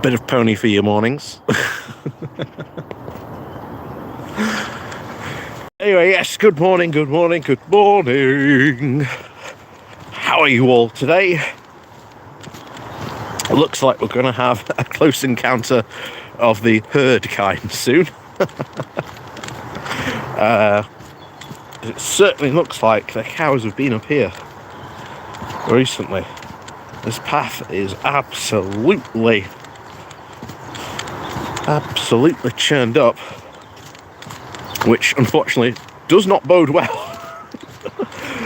Bit of pony for your mornings. Anyway, yes, good morning. How are you all today? It looks like we're going to have a close encounter of the herd kind soon. It certainly looks like the cows have been up here recently. This path is absolutely churned up, which unfortunately does not bode well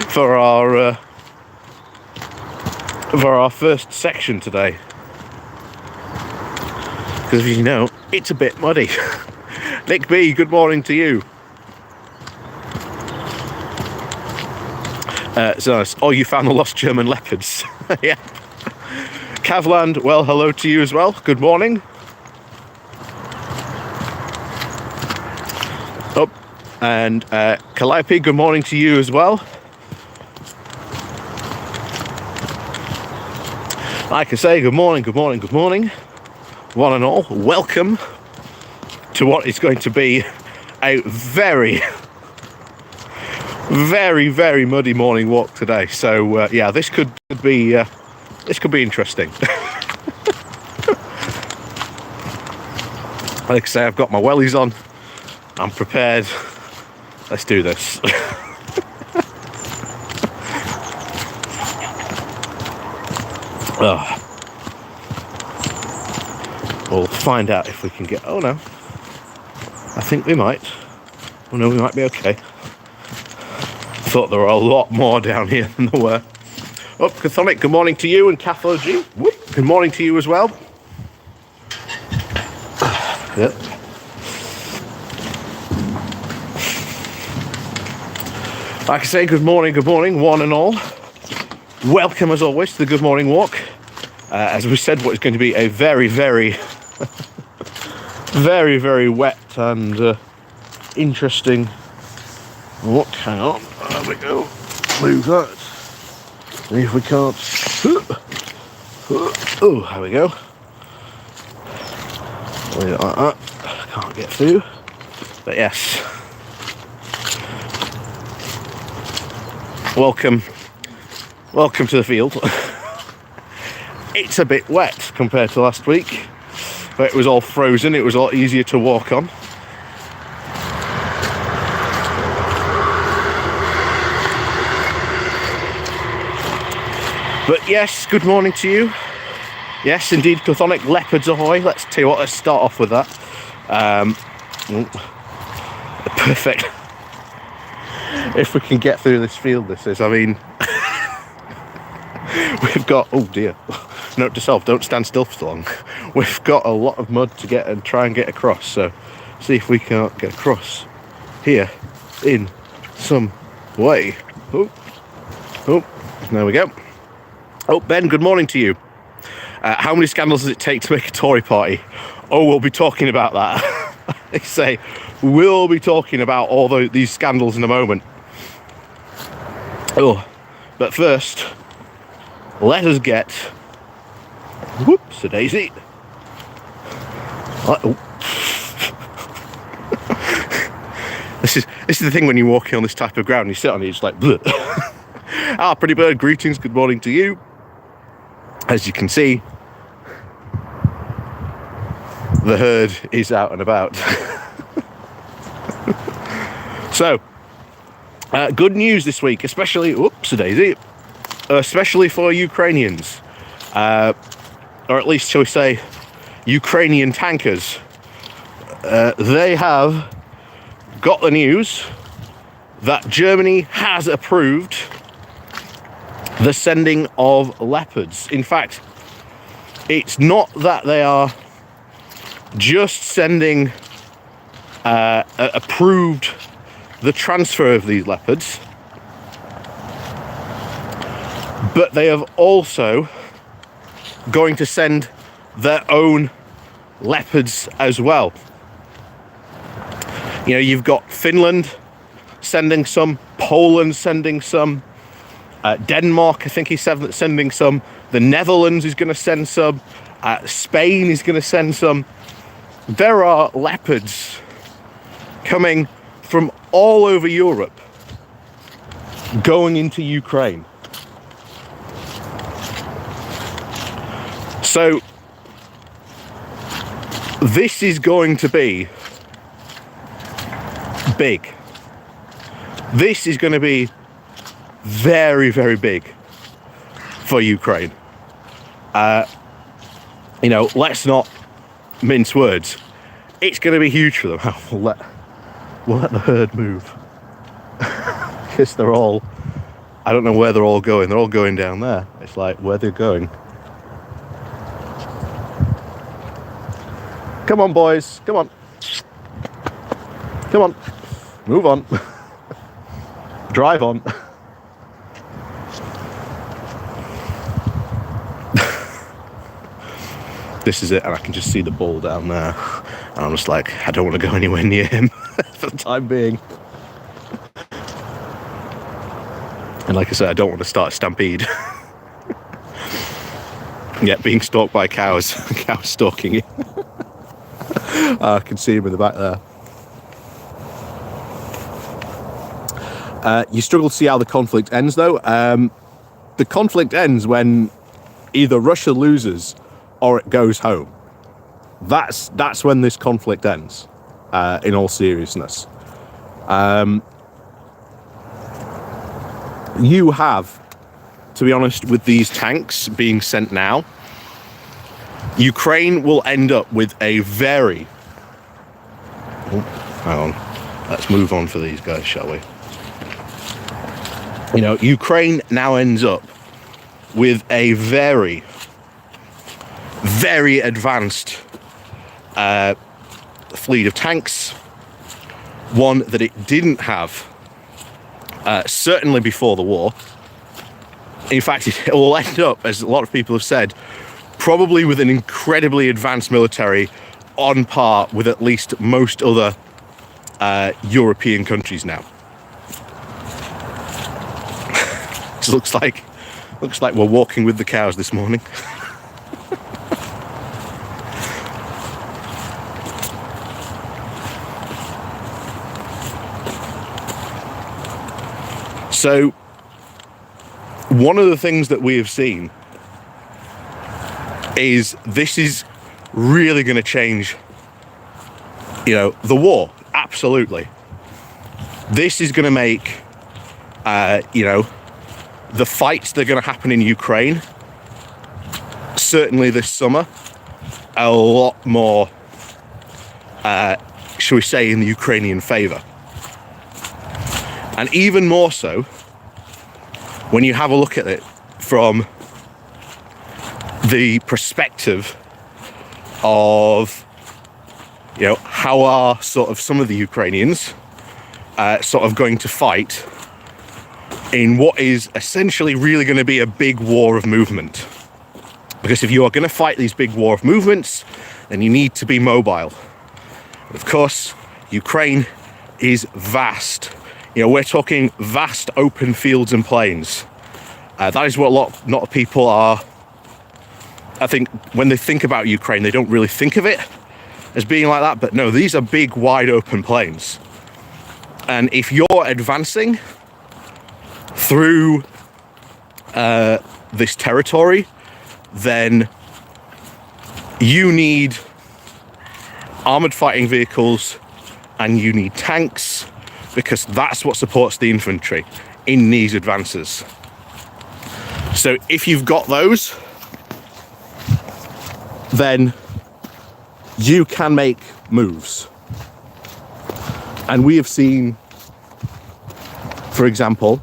for our first section today, because as you know, it's a bit muddy. Nick B, good morning to you. So nice. Oh, you found the lost German leopards. Yeah. Cavland, well, hello to you as well. Good morning. Oh, and Calliope, good morning to you as well. Like I say, good morning. One and all, welcome to what is going to be a very muddy morning walk today. So yeah, this could be interesting. Like I say, I've got my wellies on. I'm prepared. Let's do this. Oh. We'll find out if we can get. Oh no, I think we might. Oh no, we might be okay. Thought there were a lot more down here than there were. Oh, Cathonic, good morning to you, and Cathlo G, good morning to you as well. Yep. Like I say, good morning, one and all. Welcome as always to the Good Morning Walk. As we said, what is going to be a very wet and interesting walk. Hang on, there we go. Move that. See if we can't. Oh, there we go. Like that. Can't get through. But yes. Welcome to the field. It's a bit wet compared to last week, but it was all frozen. It was a lot easier to walk on. But yes, good morning to you. Yes, indeed, Chthonic, leopards ahoy. Let's tell you what, let's start off with that. Perfect. If we can get through this field, this is, I mean, we've got, oh dear, note to self, don't stand still for so long. We've got a lot of mud to get and try and get across, so see if we can't get across here in some way. Oh, there we go. Oh, Ben, good morning to you. How many scandals does it take to make a Tory party? Oh, we'll be talking about that. They say, we'll be talking about all these scandals in a moment. Oh, but first, let us get, whoops, a daisy. Oh. This is the thing when you're walking on this type of ground, you sit on it, it's like, bleh. Ah, pretty bird, greetings, good morning to you. As you can see, the herd is out and about. So, good news this week, especially, whoops, a daisy, especially for Ukrainians, or at least, shall we say, Ukrainian tankers. They have got the news that Germany has approved the sending of Leopards. In fact, it's not that they are just sending approved the transfer of these Leopards, but they have also going to send their own Leopards as well. You know, you've got Finland sending some, Poland sending some, Denmark, I think he's sending some, The Netherlands is going to send some. Spain is going to send some. There are Leopards coming from all over Europe going into Ukraine. So this is going to be big. This is going to be very, very big for Ukraine. Let's not mince words. It's going to be huge for them. We'll let the herd move. Because they're all, I don't know where they're all going. They're all going down there. It's like where they're going. Come on, boys. Come on. Come on. Move on. Drive on. This is it, and I can just see the bull down there. And I'm just like, I don't want to go anywhere near him for the time being. And like I said, I don't want to start a stampede. Yeah, being stalked by cows. Cows stalking you. I can see him in the back there. You struggle to see how the conflict ends, though. The conflict ends when either Russia loses or it goes home. That's when this conflict ends, in all seriousness. You have, to be honest, with these tanks being sent now, Ukraine will end up with a very... Oh, hang on. Let's move on for these guys, shall we? Ukraine now ends up with a very, very advanced fleet of tanks. One that it didn't have, certainly before the war. In fact, it will end up, as a lot of people have said, probably with an incredibly advanced military on par with at least most other European countries now. It looks like we're walking with the cows this morning. So, one of the things that we have seen is this is really going to change, the war. Absolutely. This is going to make, the fights that are going to happen in Ukraine, certainly this summer, a lot more, shall we say, in the Ukrainian favour. And even more so when you have a look at it from the perspective of, how are sort of some of the Ukrainians sort of going to fight in what is essentially really going to be a big war of movement. Because if you are going to fight these big war of movements, then you need to be mobile. And of course, Ukraine is vast. We're talking vast open fields and plains. That is what a lot of people are. I think when they think about Ukraine, they don't really think of it as being like that. But no, these are big, wide open plains. And if you're advancing through this territory, then you need armored fighting vehicles and you need tanks, because that's what supports the infantry in these advances. So if you've got those, then you can make moves. And we have seen, for example,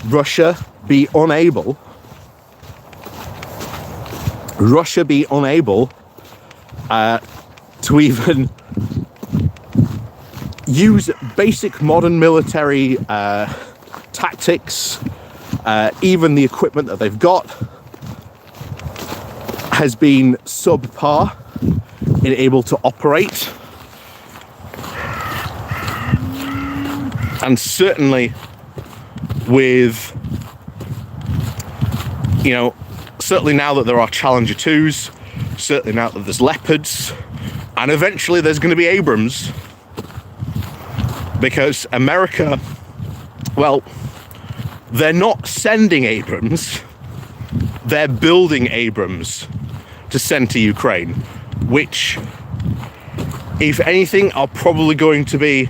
Russia be unable to even use basic modern military tactics. Even the equipment that they've got has been subpar in able to operate. And certainly with, certainly now that there are Challenger 2s, certainly now that there's Leopards, and eventually there's going to be Abrams, because America, well, they're not sending Abrams, they're building Abrams to send to Ukraine, which, if anything, are probably going to be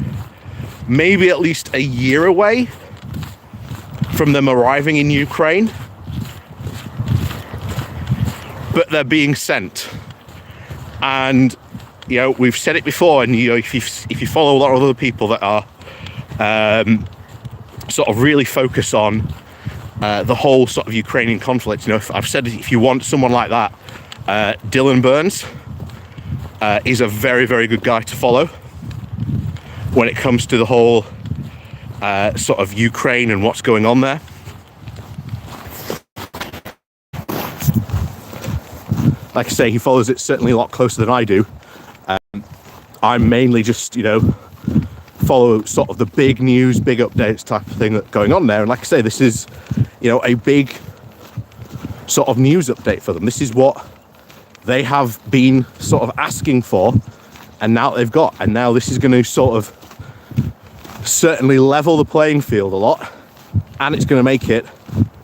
maybe at least a year away from them arriving in Ukraine. But they're being sent. And, you know, we've said it before, and, you know, if you follow a lot of other people that are sort of really focus on the whole sort of Ukrainian conflict, you know, I've said if you want someone like that, Dylan Burns is a very, very good guy to follow when it comes to the whole sort of Ukraine and what's going on there. Like I say, he follows it certainly a lot closer than I do. I'm mainly just, you know, follow sort of the big news, big updates type of thing that's going on there. And like I say, this is, you know, a big sort of news update for them. This is what they have been sort of asking for, and now they've got. And now this is going to sort of certainly level the playing field a lot, and it's going to make it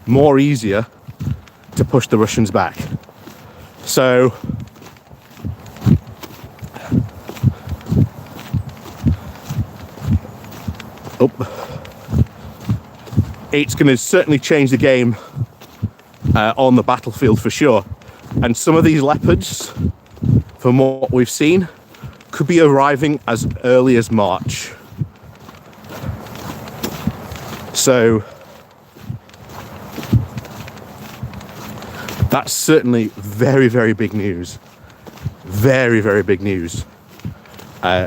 more easier to push the Russians back. So it's going to certainly change the game on the battlefield for sure. And some of these Leopards, from what we've seen, could be arriving as early as March. So that's certainly very, very big news. Very, very big news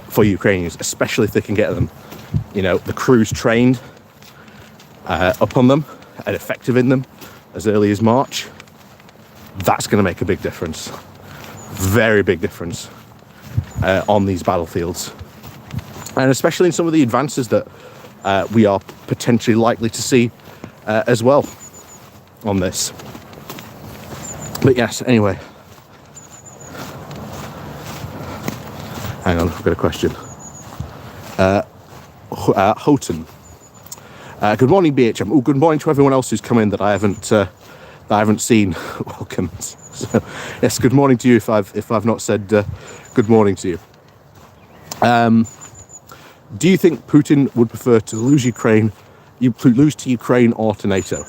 for Ukrainians, especially if they can get them, you know, the crews trained up on them and effective in them as early as March. That's going to make a big difference. Very big difference on these battlefields. And especially in some of the advances that we are potentially likely to see as well on this. But yes, anyway. Hang on, I've got a question. Houghton. Good morning, BHM. Oh, good morning to everyone else who's come in that I haven't seen. Welcome. So, yes, good morning to you if I've not said good morning to you. Do you think Putin would prefer to lose lose to Ukraine or to NATO?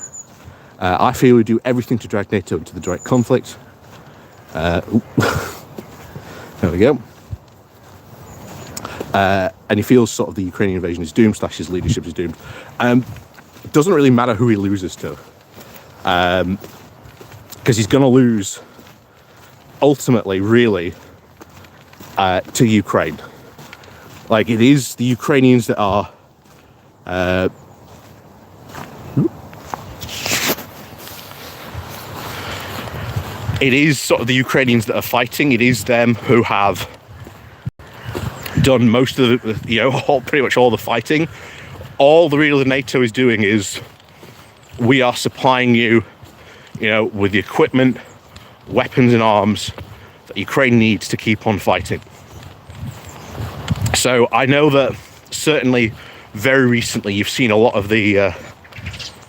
I feel we do everything to drag NATO into the direct conflict. There we go. And he feels sort of the Ukrainian invasion is doomed, / his leadership is doomed. It doesn't really matter who he loses to. Because he's going to lose, ultimately, really, to Ukraine. Like, it is the Ukrainians that are... it is sort of the Ukrainians that are fighting. It is them who have done most of the, you know, pretty much all the fighting. All the real NATO is doing is we are supplying you, you know, with the equipment, weapons and arms that Ukraine needs to keep on fighting. So I know that certainly very recently you've seen a lot of the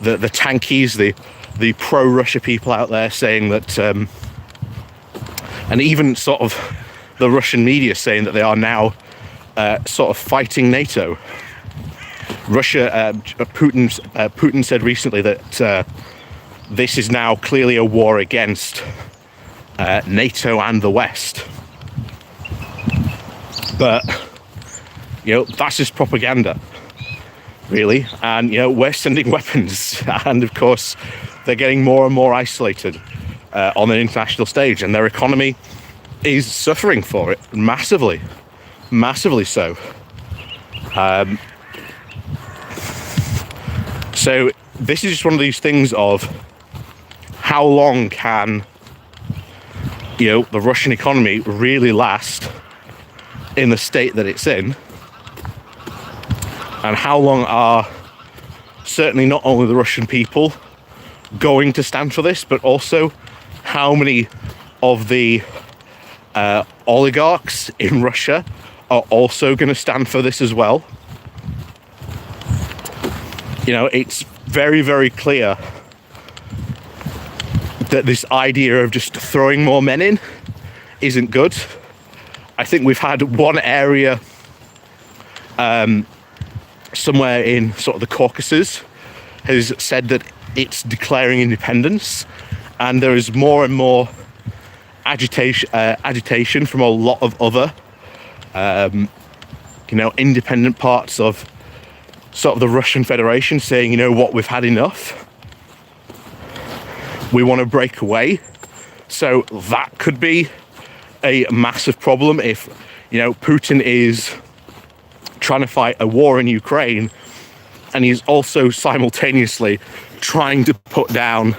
tankies, the pro-Russia people out there saying that, and even sort of the Russian media saying that they are now sort of fighting NATO. Putin said recently that this is now clearly a war against NATO and the West. But, you know, that's just propaganda, really. And, you know, we're sending weapons. And, of course, they're getting more and more isolated on an international stage. And their economy is suffering for it massively. Massively so. So this is just one of these things of how long can, you know, the Russian economy really last in the state that it's in, and how long are certainly not only the Russian people going to stand for this, but also how many of the oligarchs in Russia are also going to stand for this as well. You know, it's very, very clear that this idea of just throwing more men in isn't good. I think we've had one area somewhere in sort of the Caucasus has said that it's declaring independence, and there is more and more agitation from a lot of other independent parts of sort of the Russian Federation saying, you know what, we've had enough. We want to break away. So that could be a massive problem if, you know, Putin is trying to fight a war in Ukraine and he's also simultaneously trying to put down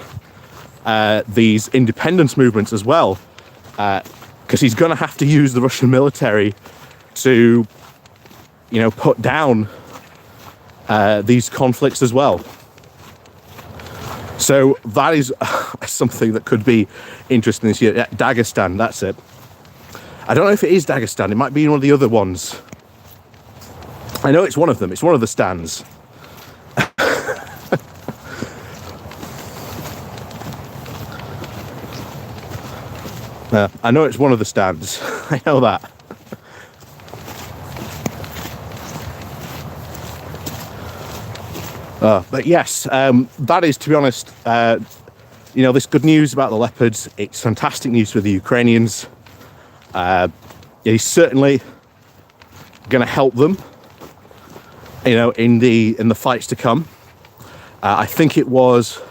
these independence movements as well, because he's going to have to use the Russian military to, you know, put down these conflicts as well. So that is something that could be interesting this year. Yeah, Dagestan, that's it. I don't know if it is Dagestan. It might be one of the other ones. I know it's one of them. It's one of the stands. I know it's one of the stands. I know that. But yes, that is, to be honest, you know, this good news about the Leopards. It's fantastic news for the Ukrainians. He's certainly going to help them, you know, in the fights to come. I think it was,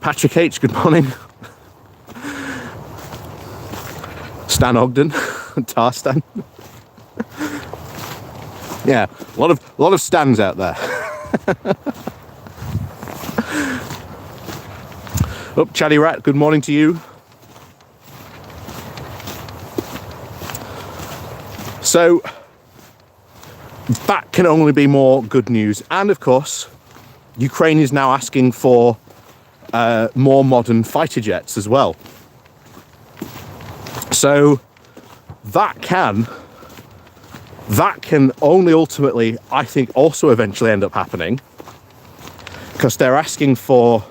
Patrick H, good morning. Stan Ogden, Tarstan. Yeah, a lot of stands out there. Chaddy Rat, good morning to you. So that can only be more good news. And of course, Ukraine is now asking for more modern fighter jets as well. So that can only ultimately, I think, also eventually end up happening, because they're asking for,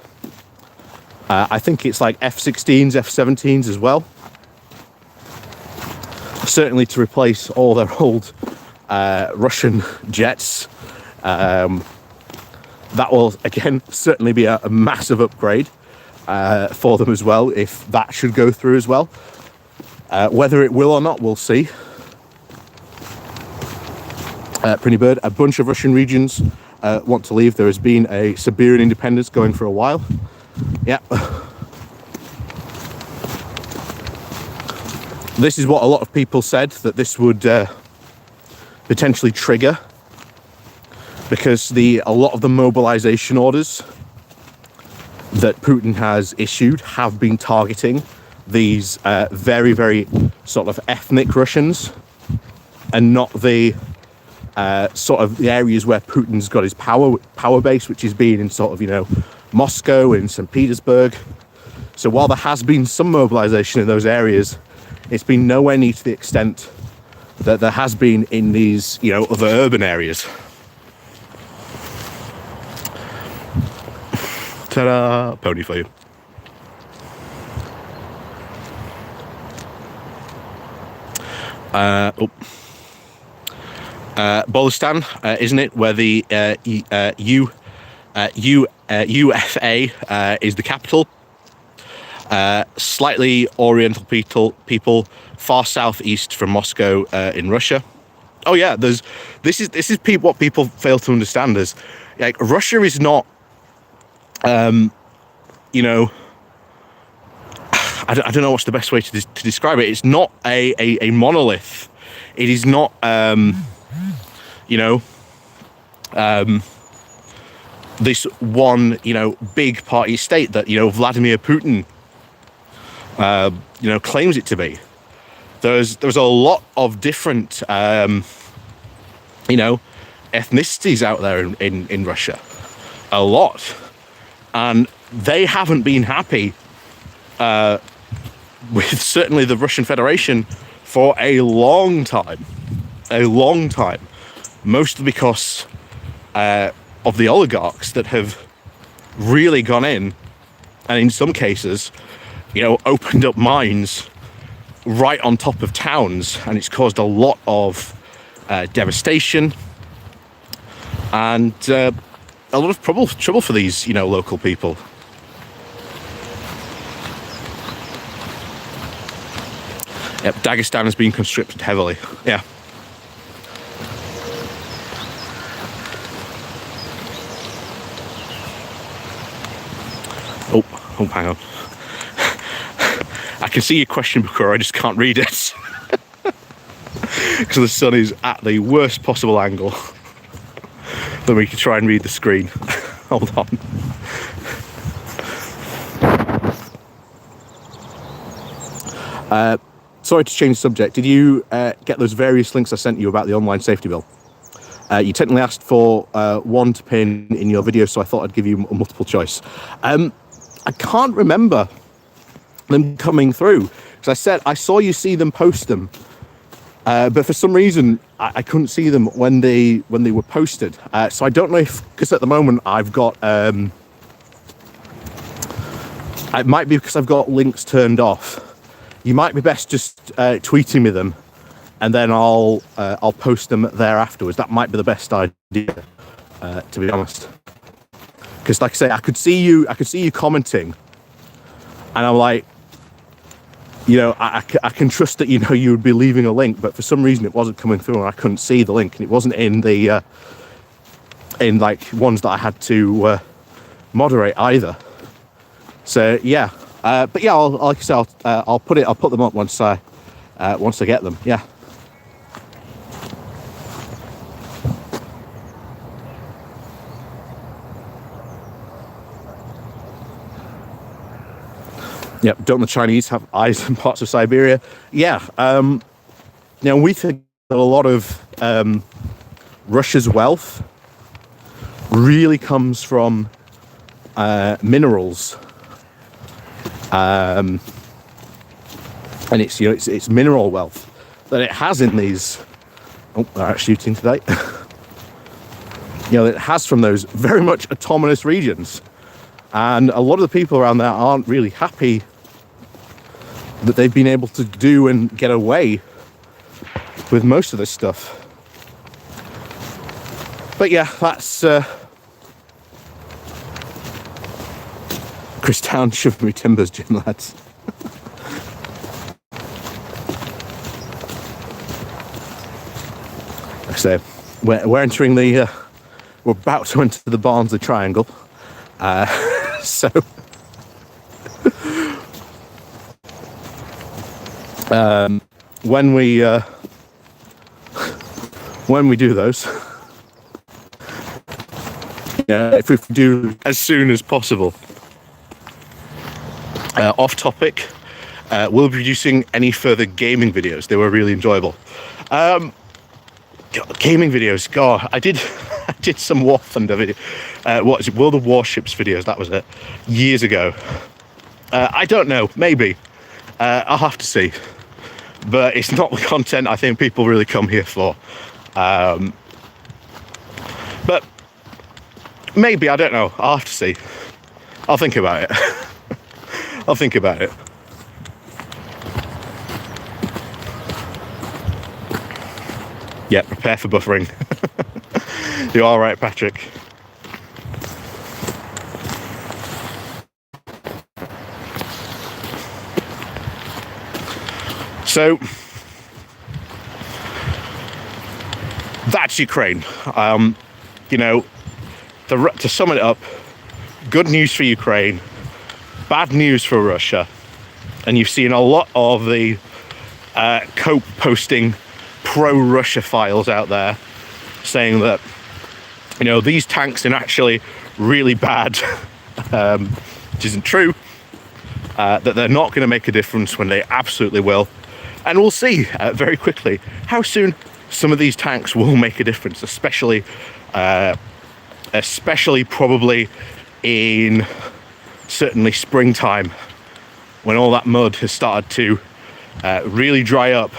I think it's like F-16s, F-17s as well. Certainly to replace all their old Russian jets. That will, again, certainly be a massive upgrade for them as well, if that should go through as well. Whether it will or not, we'll see. Pretty Bird, a bunch of Russian regions want to leave. There has been a Siberian independence going for a while. Yeah. This is what a lot of people said, that this would potentially trigger, because a lot of the mobilization orders that Putin has issued have been targeting these very, very sort of ethnic Russians, and not the sort of the areas where Putin's got his power base, which is being in sort of, you know, Moscow and St. Petersburg. So while there has been some mobilization in those areas, it's been nowhere near to the extent that there has been in these, you know, other urban areas. Ta-da! Pony for you. Bolistan, isn't it, where the UFA is the capital. Slightly oriental people far southeast from Moscow in Russia. Oh yeah, this is what people fail to understand is, like, Russia is not, you know, I don't know what's the best way to describe it. It's not a monolith. It is not, you know, this one, you know, big party state that, you know, Vladimir Putin, you know, claims it to be. There's a lot of different, you know, ethnicities out there in Russia. A lot. And they haven't been happy with certainly the Russian Federation for a long time, mostly because of the oligarchs that have really gone in, and in some cases, opened up mines right on top of towns, and it's caused a lot of devastation and a lot of trouble for these, local people. Yep, Dagestan has been conscripted heavily. Yeah. Oh, hang on. I can see your question, Booker, I just can't read it. Because the sun is at the worst possible angle. Then we can try and read the screen. Hold on. Sorry to change the subject. Did you get those various links I sent you about the online safety bill? You technically asked for one to pin in your video, so I thought I'd give you a multiple choice. I can't remember them coming through, because I said I saw you see them post them, but for some reason I couldn't see them when they were posted. So I don't know if, because at the moment I've got it might be because I've got links turned off. You might be best just tweeting me them, and then I'll post them there afterwards. That might be the best idea, to be honest. Because, like I say, I could see you commenting, and I'm like, I can trust that you would be leaving a link, but for some reason it wasn't coming through, and I couldn't see the link, and it wasn't in the in like ones that I had to moderate either. So yeah. But yeah, like I say, I'll put them up once I get them. Yeah. Yep. Don't the Chinese have eyes in parts of Siberia? Yeah. We think that a lot of Russia's wealth really comes from minerals. And it's it's mineral wealth that it has in these. Oh, they're out shooting today. It has from those very much autonomous regions, and a lot of the people around there aren't really happy that they've been able to do and get away with most of this stuff. But yeah, that's Chris Town shoving me timbers, Jim, lads. Like I say, we're entering we're about to enter the Barnsley Triangle. So when we do those, if we do as soon as possible. Off topic, we'll be producing any further gaming videos. They were really enjoyable. Gaming videos, God, I did some War Thunder video. What is it? World of Warships videos. That was it. Years ago. I don't know. Maybe. I'll have to see. But it's not the content I think people really come here for. But maybe, I don't know. I'll have to see. I'll think about it. I'll think about it. Yeah, prepare for buffering. You're all right, Patrick. So that's Ukraine. To sum it up, good news for Ukraine, bad news for Russia, and you've seen a lot of the Cope posting pro-Russia files out there saying that these tanks are actually really bad, which isn't true, that they're not going to make a difference when they absolutely will, and we'll see very quickly how soon some of these tanks will make a difference, especially probably in certainly springtime when all that mud has started to really dry up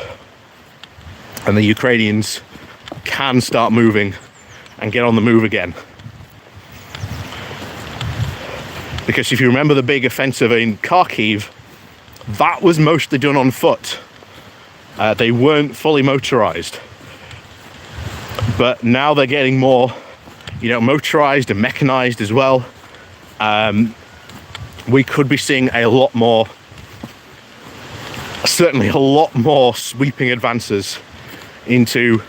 and the Ukrainians can start moving and get on the move again. Because if you remember the big offensive in Kharkiv, that was mostly done on foot. They weren't fully motorized. But now they're getting more, motorized and mechanized as well. We could be seeing certainly a lot more sweeping advances into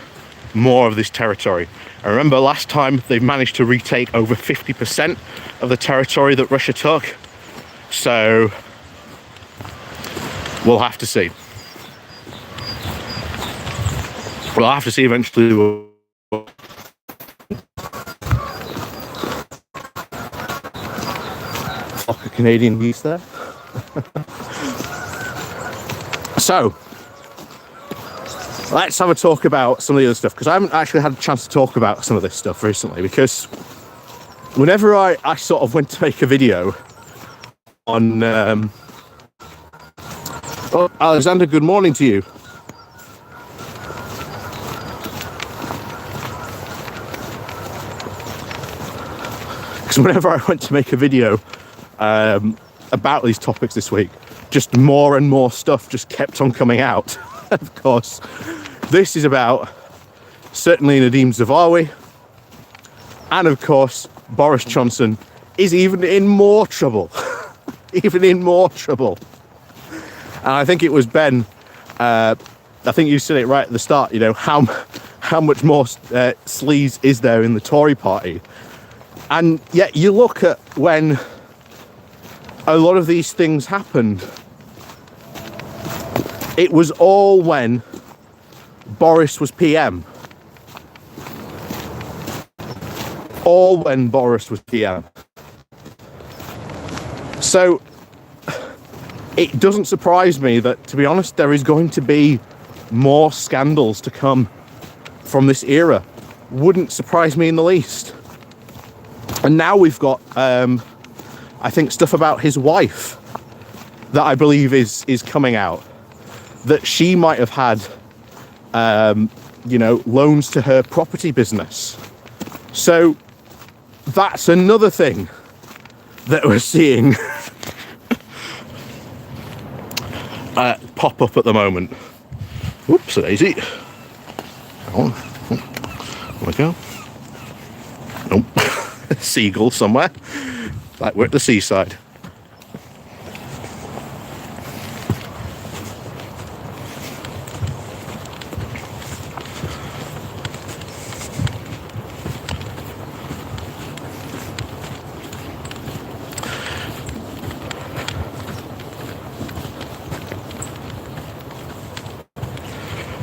more of this territory. I remember last time they managed to retake over 50% of the territory that Russia took. So we'll have to see. We'll have to see eventually. A Canadian geese there. So let's have a talk about some of the other stuff, because I haven't actually had a chance to talk about some of this stuff recently, because whenever I sort of went to make a video on oh, Alexander, good morning to you. Because whenever I went to make a video about these topics this week, just more and more stuff just kept on coming out. Of course, this is about certainly Nadine Zawawi, and of course Boris Johnson is even in more trouble. Even in more trouble. And I think it was Ben, I think you said it right at the start, how much more sleaze is there in the Tory party? And yet you look at when a lot of these things happened, it was all when Boris was PM. All when Boris was PM. So it doesn't surprise me that, to be honest, there is going to be more scandals to come from this era. Wouldn't surprise me in the least. And now we've got, I think, stuff about his wife that I believe is coming out. That she might have had, loans to her property business. So that's another thing that we're seeing pop up at the moment. Whoops, a daisy. Oh, there we go. Nope. Seagull somewhere. Like we're at the seaside.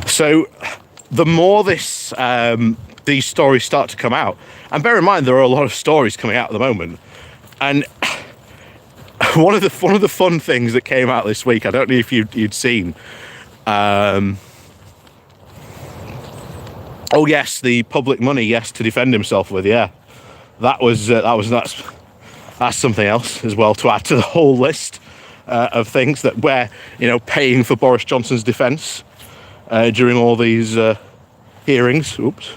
So the more these stories start to come out, and bear in mind there are a lot of stories coming out at the moment, and one of the fun things that came out this week, I don't know if you'd seen, oh yes, the public money, yes, to defend himself with, yeah, that's something else as well to add to the whole list of things that we're paying for Boris Johnson's defence during all these hearings. Oops.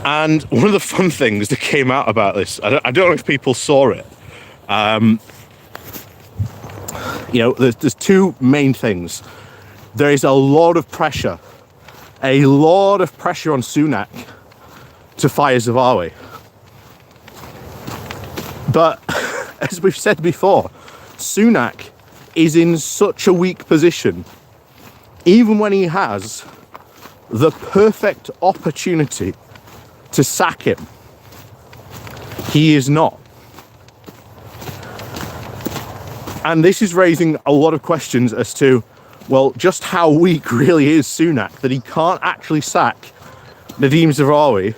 And one of the fun things that came out about this, I don't know if people saw it. There's two main things. There is a lot of pressure on Sunak to fire Zawawi. But as we've said before, Sunak is in such a weak position, even when he has the perfect opportunity to sack him, he is not. And this is raising a lot of questions as to, well, just how weak really is Sunak that he can't actually sack Nadine Zawawi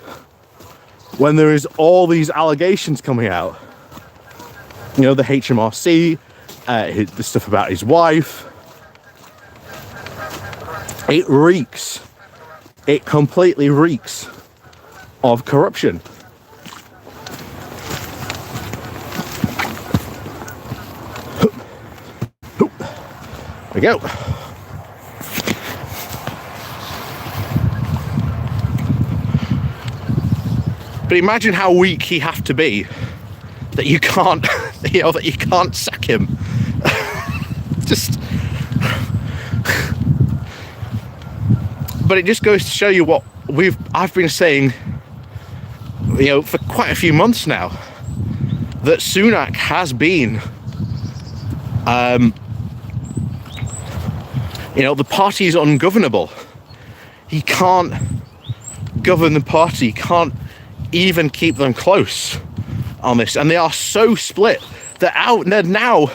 when there is all these allegations coming out. The HMRC, the stuff about his wife, It reeks. It completely reeks of corruption. There we go. But imagine how weak he have to be that you can't, that you can't sack him. Just. But it just goes to show you what I've been saying, for quite a few months now, that Sunak has been, the party is ungovernable. He can't govern the party. He can't even keep them close on this, and they are so split. They're now.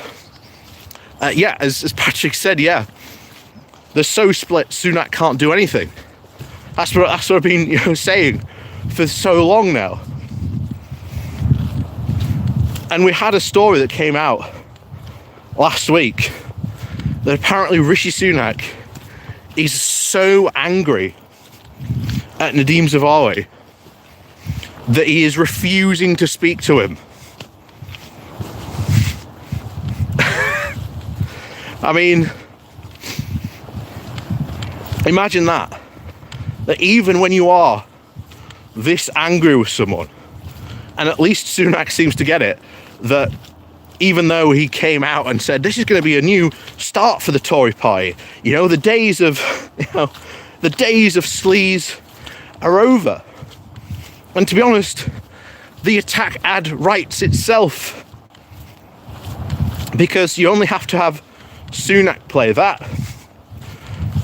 As Patrick said, they're so split. Sunak can't do anything. That's what I've been saying for so long now. And we had a story that came out last week that apparently Rishi Sunak is so angry at Nadhim Zahawi that he is refusing to speak to him. I mean, imagine that even when you are this angry with someone, and at least Sunak seems to get it, that even though he came out and said this is going to be a new start for the Tory party, the days of sleaze are over. And to be honest, the attack ad writes itself, because you only have to have Sunak play that.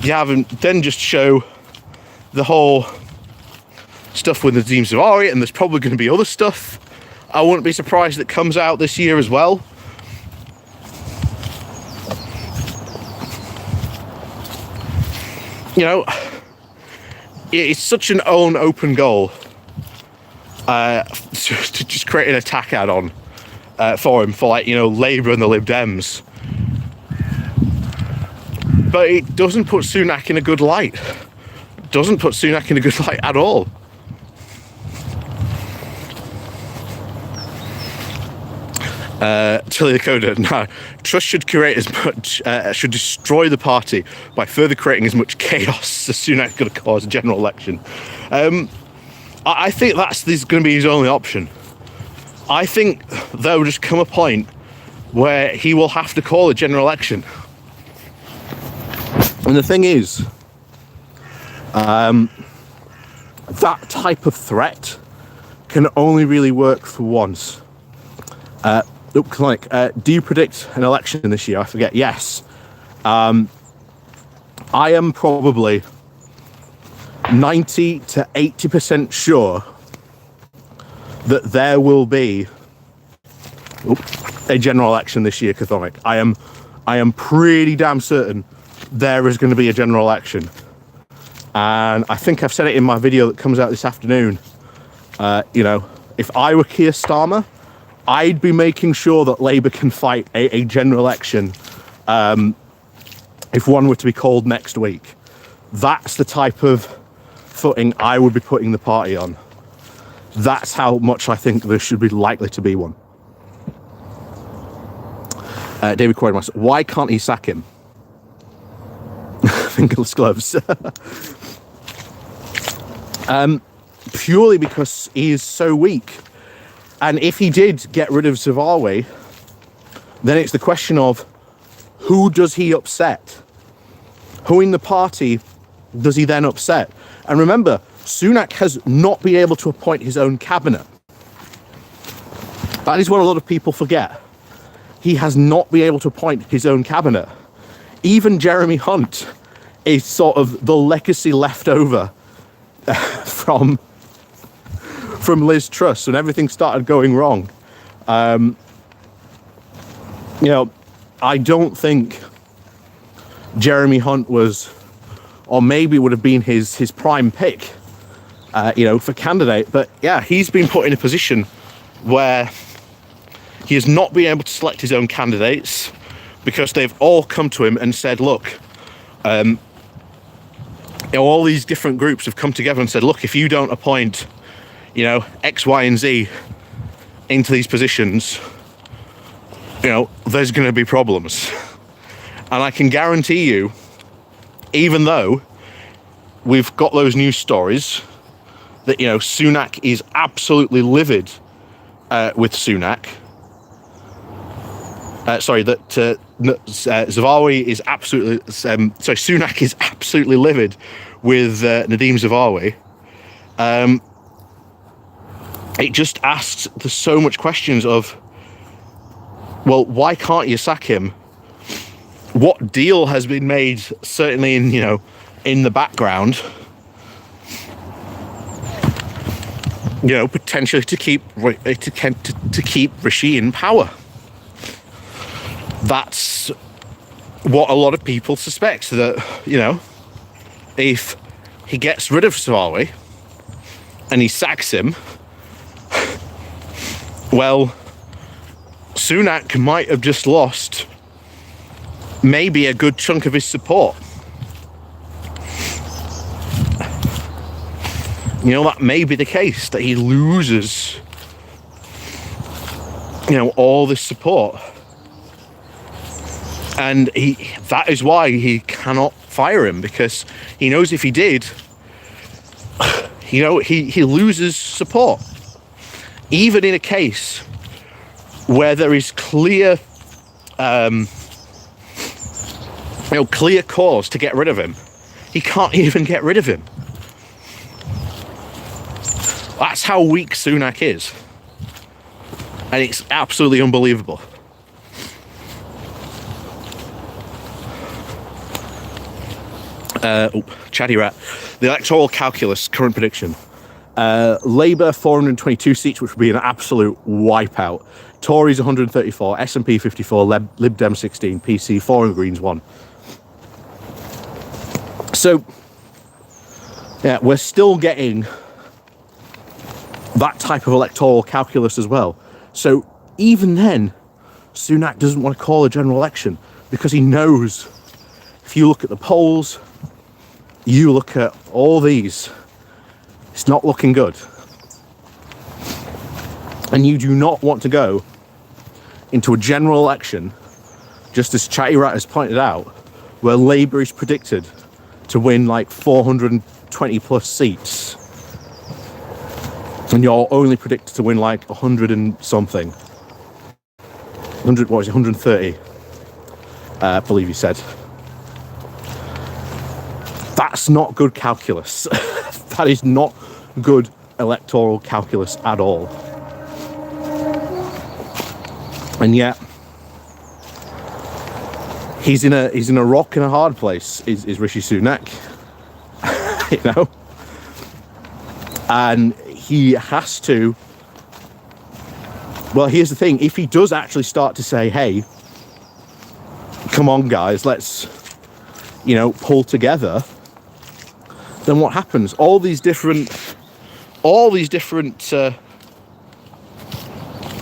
You haven't then just show the whole stuff with Nadhim Zahawi, and there's probably going to be other stuff. I wouldn't be surprised that comes out this year as well. It's such an open goal to just create an attack ad-on for him, for Labour and the Lib Dems. But it doesn't put Sunak in a good light. Doesn't put Sunak in a good light at all. Tilly the Coder, no. Trust should create as much, should destroy the party by further creating as much chaos as Sunak's going to cause a general election. I think there's going to be his only option. I think there will just come a point where he will have to call a general election. And the thing is, that type of threat can only really work for once. Do you predict an election this year? I forget. Yes. I am probably 90 to 80% sure that there will be a general election this year, Catholic. I am pretty damn certain there is going to be a general election. And I think I've said it in my video that comes out this afternoon. If I were Keir Starmer, I'd be making sure that Labour can fight a general election if one were to be called next week. That's the type of footing I would be putting the party on. That's how much I think there should be likely to be one. David Quaidmas, why can't he sack him? Fingerless gloves. Purely because he is so weak. And if he did get rid of Zahawi, then it's the question of who does he upset? Who in the party does he then upset? And remember, Sunak has not been able to appoint his own cabinet. That is what a lot of people forget. He has not been able to appoint his own cabinet. Even Jeremy Hunt is sort of the legacy left over from Liz Truss when everything started going wrong. I don't think Jeremy Hunt was, or maybe would have been his prime pick, for candidate. But yeah, he's been put in a position where he has not been able to select his own candidates because they've all come to him and said, look, all these different groups have come together and said, look, if you don't appoint, X, Y, and Z into these positions, there's going to be problems. And I can guarantee you, even though we've got those news stories that, Sunak is absolutely livid with Sunak. Zahawi is absolutely... Sunak is absolutely livid with Nadeem Zahawi. It just asks so much questions of, well, why can't you sack him? What deal has been made, certainly in the background, potentially to keep Rishi in power? That's what a lot of people suspect, that, if he gets rid of Zahawi and he sacks him, well, Sunak might have just lost maybe a good chunk of his support. That may be the case, that he loses, all this support. And that is why he cannot fire him, because he knows if he did, he loses support. Even in a case where there is clear cause to get rid of him, he can't even get rid of him. That's how weak Sunak is. And it's absolutely unbelievable. Chatty rat. The electoral calculus, current prediction. Labour 422 seats, which would be an absolute wipeout. Tories 134, SNP 54, Lib Dem 16, PC 4 and Greens 1. So, yeah, we're still getting that type of electoral calculus as well. So even then, Sunak doesn't want to call a general election, because he knows, if you look at the polls, you look at all these, it's not looking good. And you do not want to go into a general election, just as Chatty Rat has pointed out, where Labour is predicted to win like 420 plus seats, and you're only predicted to win like 100 and something. 130, I believe you said. That's not good calculus. That is not good electoral calculus at all. And yet, he's in a rock and a hard place, is Rishi Sunak. And he has to, well, here's the thing, if he does actually start to say, hey, come on guys, let's, pull together, then what happens? All these different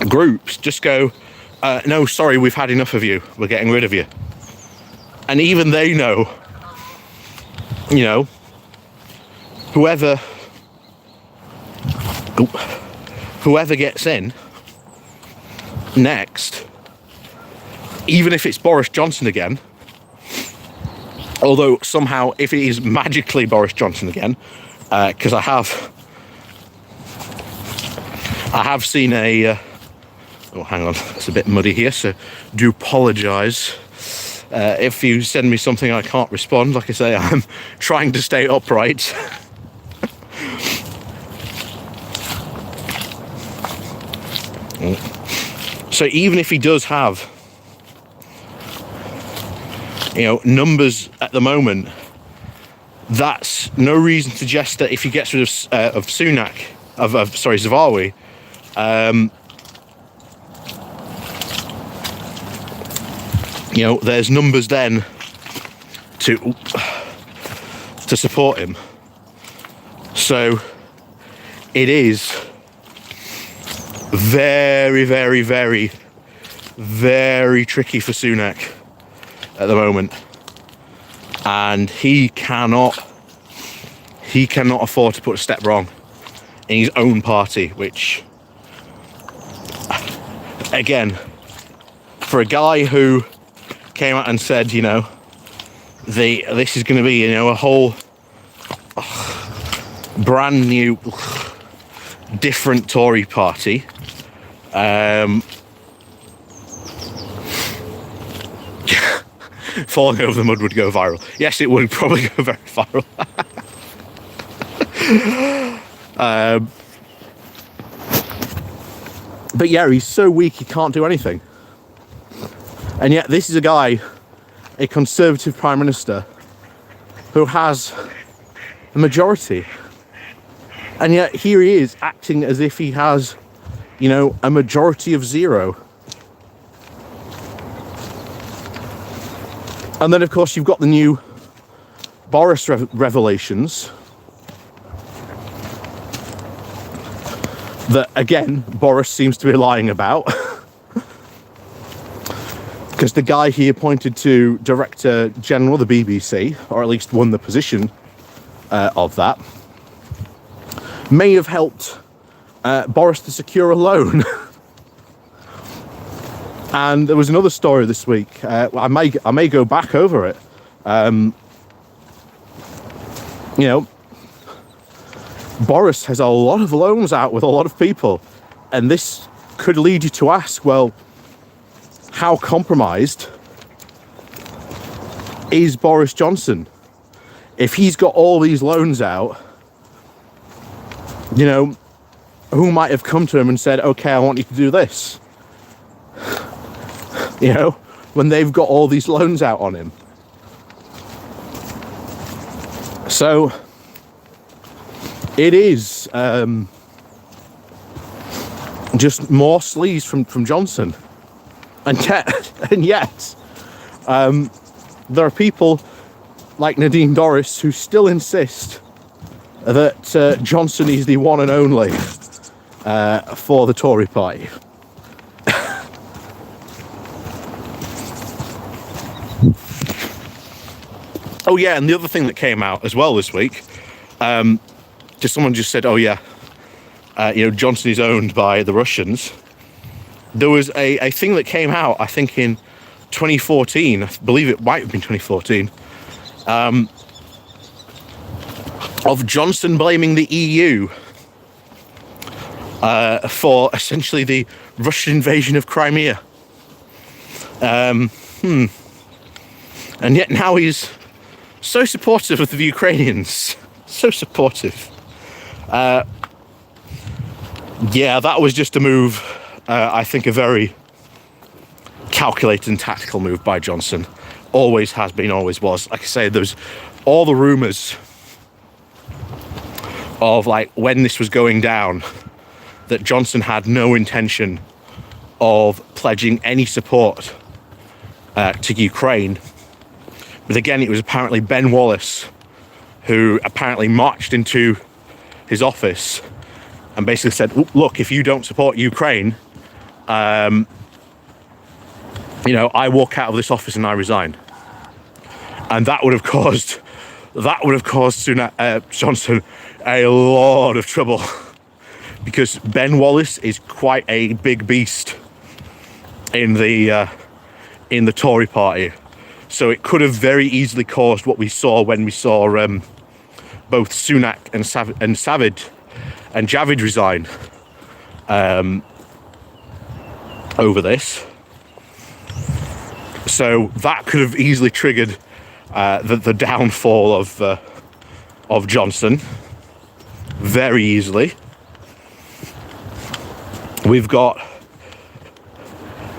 groups just go, no, sorry, we've had enough of you, we're getting rid of you. And even they know, whoever gets in next, even if it's Boris Johnson again, although somehow if it is magically Boris Johnson again, because I have seen a oh, hang on, it's a bit muddy here, so do apologise if you send me something I can't respond. Like I say, I'm trying to stay upright. So even if he does have, numbers at the moment, that's no reason to suggest that if he gets rid of Sunak, Zahawi, there's numbers then to support him. So it is very, very, very, very tricky for Sunak at the moment, and he cannot he cannot afford to put a step wrong in his own party, which, again, for a guy who came out and said, you know, this is going to be, you know, a whole brand new, different Tory party. Falling over the mud would go viral. Yes, it would probably go very viral. But yeah, he's so weak he can't do anything. And yet this is a guy, a Conservative Prime Minister, who has a majority. And yet here he is acting as if he has, you know, a majority of 0. And then, of course, you've got the new Boris revelations. That, again, Boris seems to be lying about. Because the guy he appointed to Director General of the BBC, or at least won the position of that, may have helped Boris to secure a loan. And there was another story this week. I may go back over it. You know, Boris has a lot of loans out with a lot of people, and this could lead you to ask, well, how compromised is Boris Johnson? If he's got all these loans out, you know, who might have come to him and said, okay, I want you to do this? You know, when they've got all these loans out on him. So it is just more sleaze from Johnson. And yet there are people like Nadine Dorries who still insist that Johnson is the one and only for the Tory party. Oh yeah, and the other thing that came out as well this week, just someone just said, oh yeah, you know, Johnson is owned by the Russians. There was a thing that came out, I think in 2014, I believe it might have been 2014, of Johnson blaming the EU for essentially the Russian invasion of Crimea. And yet now he's so supportive of the Ukrainians. So supportive. Yeah, that was just a move, I think a very calculated and tactical move by Johnson. Always has been, always was. Like I say, there's all the rumours of like when this was going down, that Johnson had no intention of pledging any support to Ukraine. But again, it was apparently Ben Wallace who apparently marched into his office and basically said, look, if you don't support Ukraine, you know, I walk out of this office and I resign. And that would have caused Johnson a lot of trouble, because Ben Wallace is quite a big beast in the Tory party. So it could have very easily caused what we saw when we saw both Sunak and Javid resign over this. So that could have easily triggered the downfall of Johnson very easily. We've got,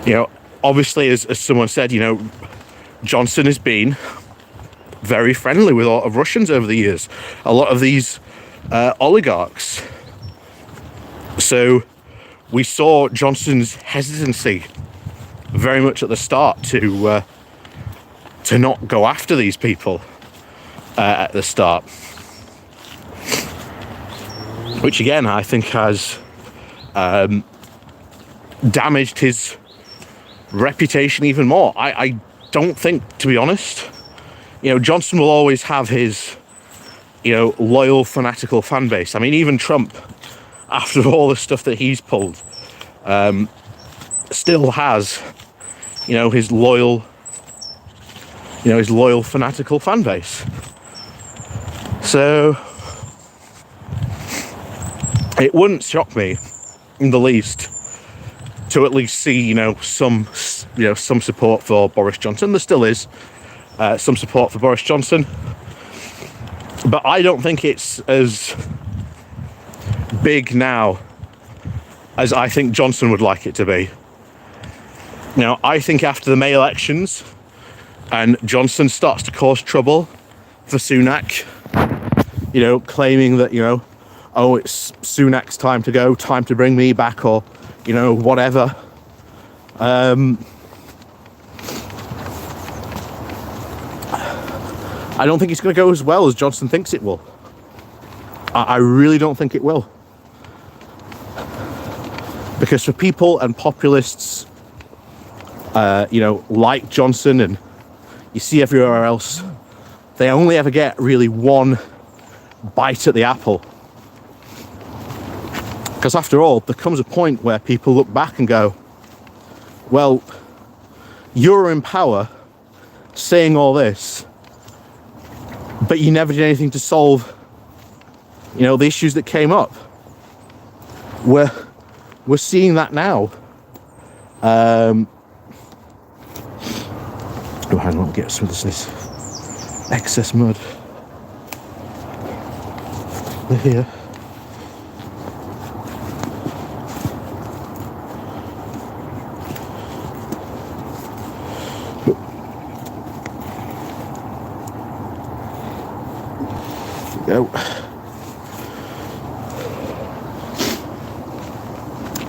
you know, obviously, as someone said, you know, Johnson has been very friendly with a lot of Russians over the years, a lot of these oligarchs. So we saw Johnson's hesitancy very much at the start to not go after these people at the start, which again I think has damaged his reputation even more. I don't think, to be honest, you know, Johnson will always have his loyal, fanatical fan base. I mean, even Trump, after all the stuff that he's pulled, still has, his loyal, fanatical fan base. So it wouldn't shock me in the least to at least see, some support for Boris Johnson. There still is some support for Boris Johnson, but I don't think it's as big now as I think Johnson would like it to be. I think after the May elections and Johnson starts to cause trouble for Sunak, claiming that, oh, it's Sunak's time to go, time to bring me back, or, whatever. I don't think it's going to go as well as Johnson thinks it will. I really don't think it will. Because for people and populists, like Johnson, and you see everywhere else, they only ever get really one bite at the apple. Because after all, there comes a point where people look back and go, well, you're in power saying all this, but you never did anything to solve, the issues that came up. We're seeing that now. Oh, hang on, get some of this excess mud. We're here. Go.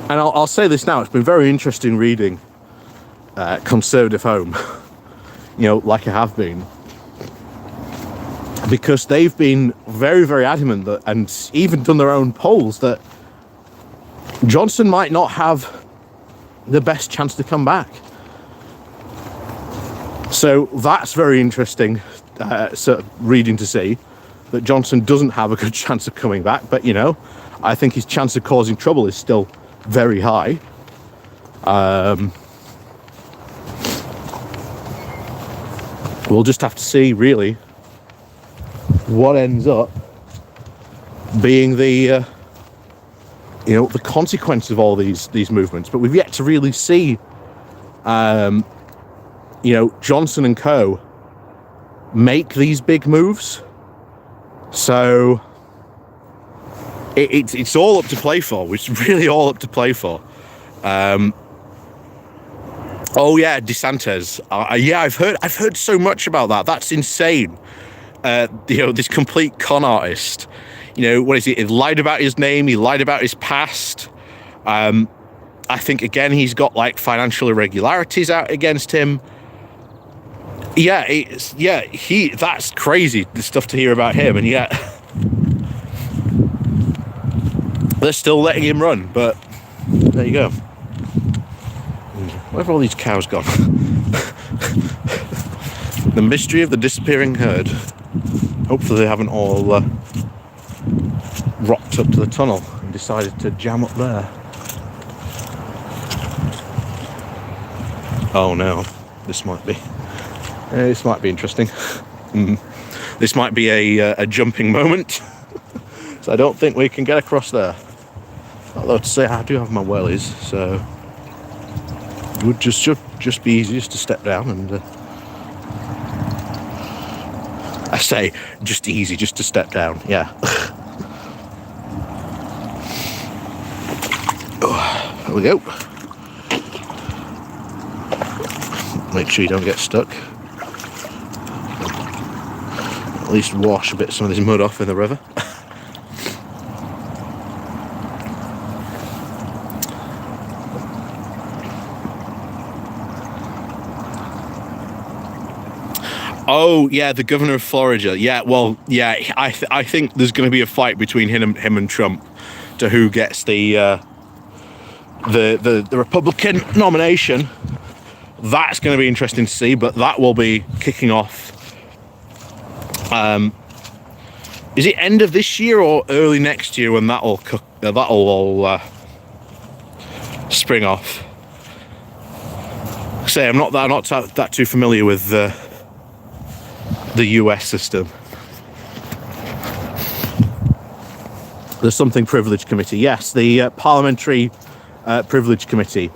And I'll say this now, it's been very interesting reading Conservative Home, like I have been, because they've been very, very adamant that, and even done their own polls, that Johnson might not have the best chance to come back. So that's very interesting sort of reading to see that Johnson doesn't have a good chance of coming back, but I think his chance of causing trouble is still very high. We'll just have to see really what ends up being the the consequence of all these movements. But we've yet to really see Johnson and co make these big moves. So it's all up to play for. It's really all up to play for. Oh yeah, DeSantis. Yeah, I've heard so much about that. That's insane. This complete con artist. What is it? He lied about his name. He lied about his past. I think again he's got like financial irregularities out against him. Yeah, that's crazy, the stuff to hear about him, and yet they're still letting him run. But there you go. Where have all these cows gone? The mystery of the disappearing herd. Hopefully they haven't all rocked up to the tunnel and decided to jam up there. Oh no, this might be interesting. This might be a jumping moment. So I don't think we can get across there. Although to say I do have my wellies, so it would just be easiest to step down and I say just easy just to step down, yeah. Oh, there we go. Make sure you don't get stuck. At least wash some of this mud off in the river. Oh yeah, the governor of Florida. Yeah, well, yeah, I think there's going to be a fight between him and Trump to who gets the Republican nomination. That's going to be interesting to see, but that will be kicking off is it end of this year or early next year when that'll all spring off? Say I'm not that too familiar with the US system. There's something privilege committee. Yes, the parliamentary privilege committee.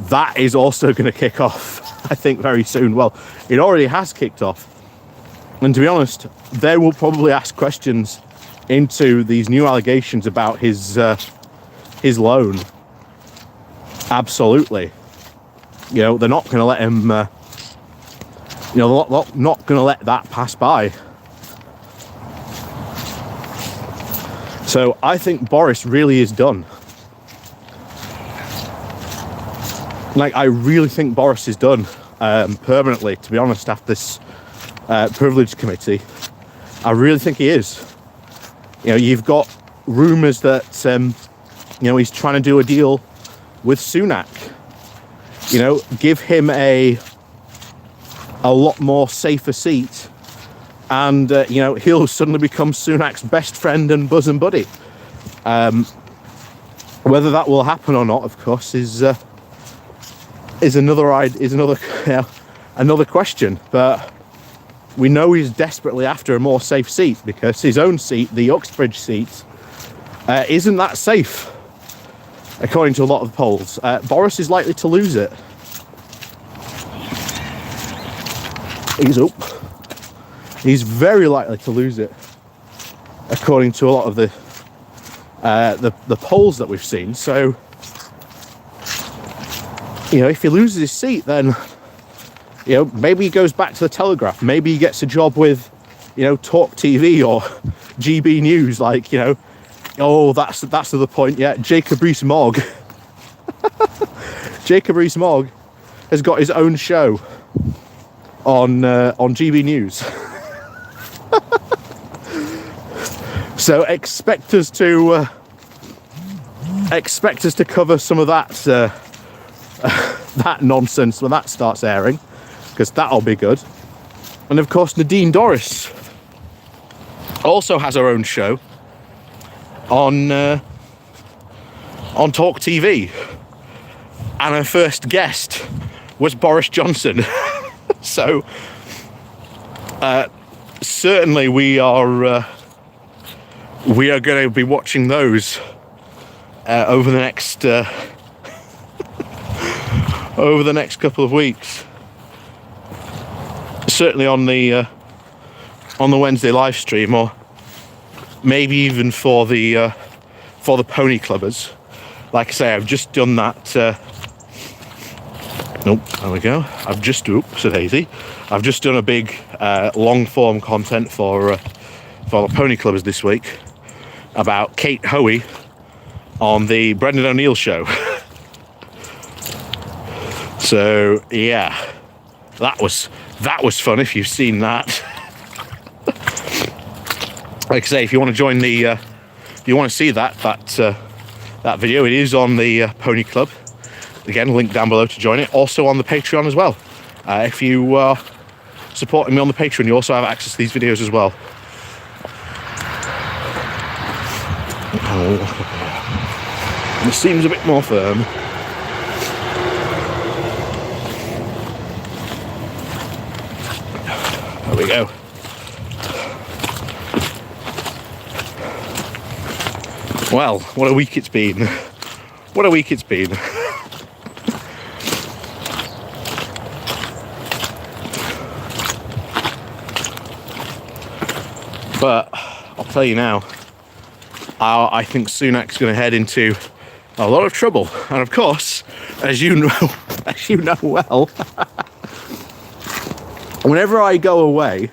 That is also going to kick off, I think, very soon. Well, it already has kicked off. And to be honest, they will probably ask questions into these new allegations about his loan. Absolutely. You know, they're not going to let him, they're not going to let that pass by. So I think Boris really is done. Like, I really think Boris is done permanently, to be honest, after this privilege committee. I really think he is. You know, you've got rumours that, he's trying to do a deal with Sunak. You know, give him a lot more safer seat, and he'll suddenly become Sunak's best friend and bosom buddy. Whether that will happen or not, of course, is another question. But we know he's desperately after a more safe seat, because his own seat, the Uxbridge seat, isn't that safe, according to a lot of polls. Boris is likely to lose it. He's very likely to lose it, according to a lot of the polls that we've seen. So, if he loses his seat, then maybe he goes back to the Telegraph. Maybe he gets a job with Talk TV or GB News. Like, that's the point. Yeah, Jacob Rees-Mogg. Jacob Rees-Mogg has got his own show on GB News. So expect us to cover some of that that nonsense when that starts airing, because that'll be good. And of course, Nadine Dorries also has her own show on Talk TV, and her first guest was Boris Johnson. So certainly we are going to be watching those over the next couple of weeks. Certainly on the Wednesday live stream, or maybe even for the pony clubbers. Like I say, I've just done that. Nope, there we go. I've just done a big long form content for the pony clubbers this week about Kate Hoey on the Brendan O'Neill show. So yeah, that was fun. If you've seen that, like I say, if you want to join if you want to see that video, it is on the Pony Club. Again, link down below to join it. Also on the Patreon as well. If you are supporting me on the Patreon, you also have access to these videos as well. Oh, it seems a bit more firm. There we go. Well, what a week it's been. What a week it's been. But I'll tell you now, I think Sunak's going to head into a lot of trouble. And of course, as you know well, whenever I go away,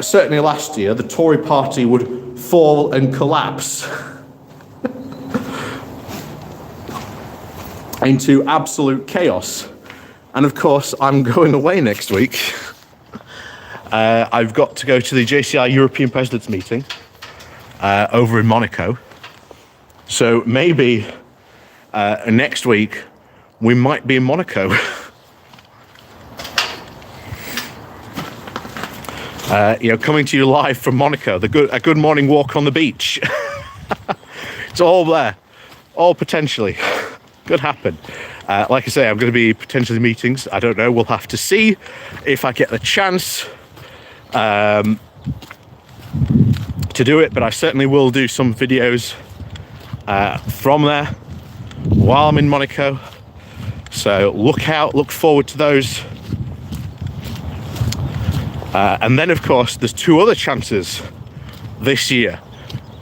certainly last year, the Tory party would fall and collapse into absolute chaos. And of course, I'm going away next week. I've got to go to the JCI European Presidents meeting over in Monaco. So maybe next week we might be in Monaco. coming to you live from Monaco, a good morning walk on the beach. It's all there, all potentially could happen. Like I say, I'm going to be potentially meetings. I don't know. We'll have to see if I get the chance to do it, but I certainly will do some videos from there while I'm in Monaco. So look forward to those. And then, of course, there's two other chances this year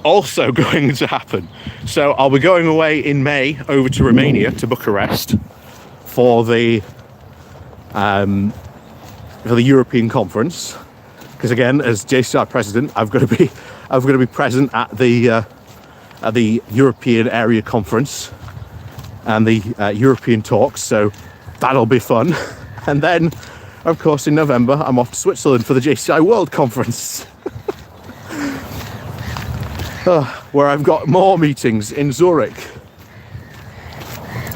also going to happen. So I'll be going away in May over to Romania, to Bucharest, for the European conference. Because again, as JCI president, I've got to be present at the European area conference and the European talks. So that'll be fun. And then, of course, in November, I'm off to Switzerland for the JCI World Conference, where I've got more meetings in Zurich.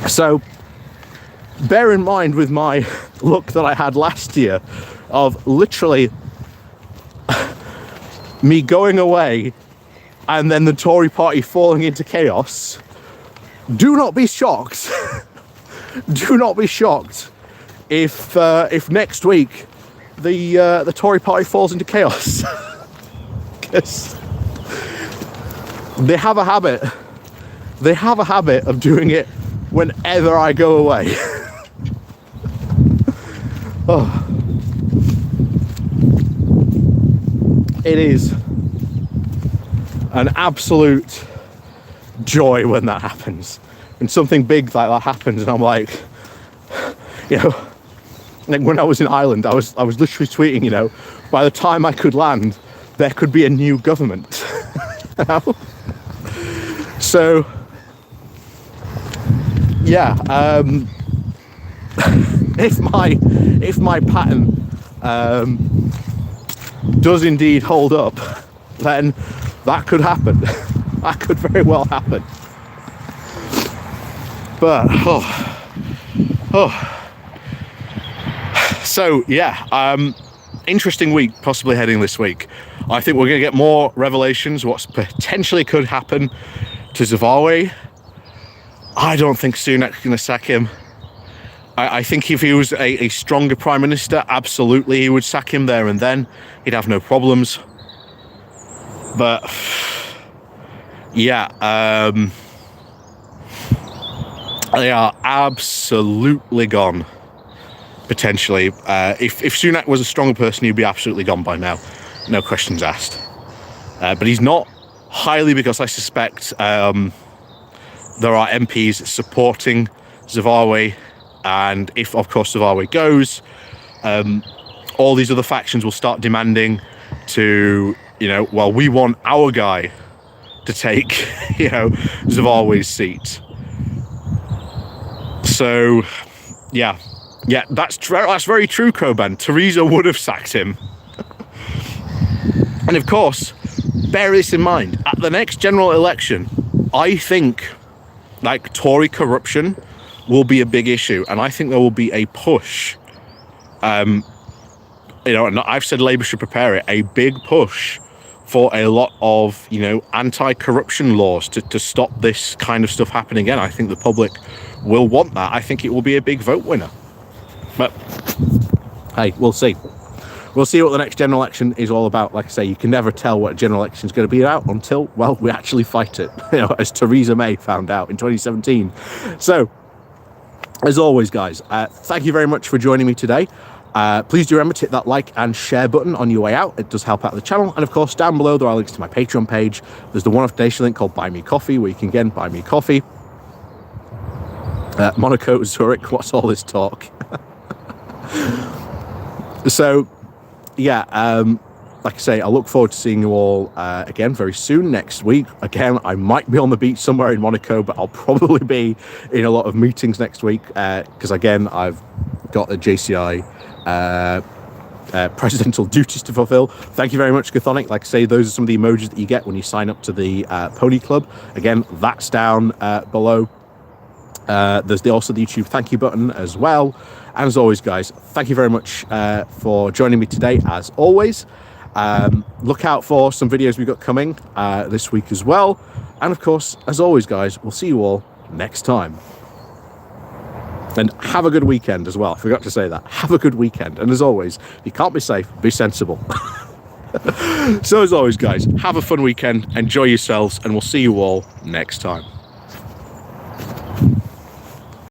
So bear in mind with my look that I had last year of literally me going away and then the Tory party falling into chaos. Do not be shocked. Do not be shocked if next week the Tory party falls into chaos. Because they have a habit of doing it whenever I go away. Oh, it is an absolute joy when that happens, and something big like that happens, and I'm like, like when I was in Ireland, I was literally tweeting, by the time I could land, there could be a new government. So yeah, if my pattern does indeed hold up, then that could happen. That could very well happen. But so yeah, interesting week possibly heading this week. I think we're going to get more revelations what potentially could happen to Zawawi. I don't think Sunak's going to sack him. I think if he was a stronger prime minister, absolutely he would sack him there and then. He'd have no problems. But yeah, they are absolutely gone. Potentially, if Sunak was a stronger person, he'd be absolutely gone by now, no questions asked. But he's not, highly because I suspect there are MPs supporting Zawawi, and if of course Zawawi goes, all these other factions will start demanding to, well, we want our guy to take, Zawawi's seat. So yeah, that's very true, Coban. Theresa would have sacked him. And of course, bear this in mind, at the next general election, I think Tory corruption will be a big issue, and I think there will be a push, and I've said Labour should prepare it, a big push for a lot of, anti-corruption laws to stop this kind of stuff happening again. I think the public will want that. I think it will be a big vote winner. But hey, we'll see. We'll see what the next general election is all about. Like I say, you can never tell what a general election is going to be about until, well, we actually fight it, as Theresa May found out in 2017. So, as always, guys, thank you very much for joining me today. Please do remember to hit that like and share button on your way out. It does help out the channel. And of course, down below, there are links to my Patreon page. There's the one-off donation link called Buy Me Coffee, where you can, again, buy me coffee. Monaco, Zurich, what's all this talk? So, yeah, like I say, I look forward to seeing you all again very soon next week. Again, I might be on the beach somewhere in Monaco, but I'll probably be in a lot of meetings next week because, again, I've got a JCI presidential duties to fulfill. Thank you very much, Chthonic. Like I say, those are some of the emojis that you get when you sign up to the Pony Club. Again, that's down below. There's also the YouTube thank you button as well. And as always, guys, thank you very much for joining me today, as always. Look out for some videos we've got coming this week as well. And of course, as always, guys, we'll see you all next time. And have a good weekend as well. I forgot to say that. Have a good weekend. And as always, if you can't be safe, be sensible. So as always, guys, have a fun weekend. Enjoy yourselves. And we'll see you all next time.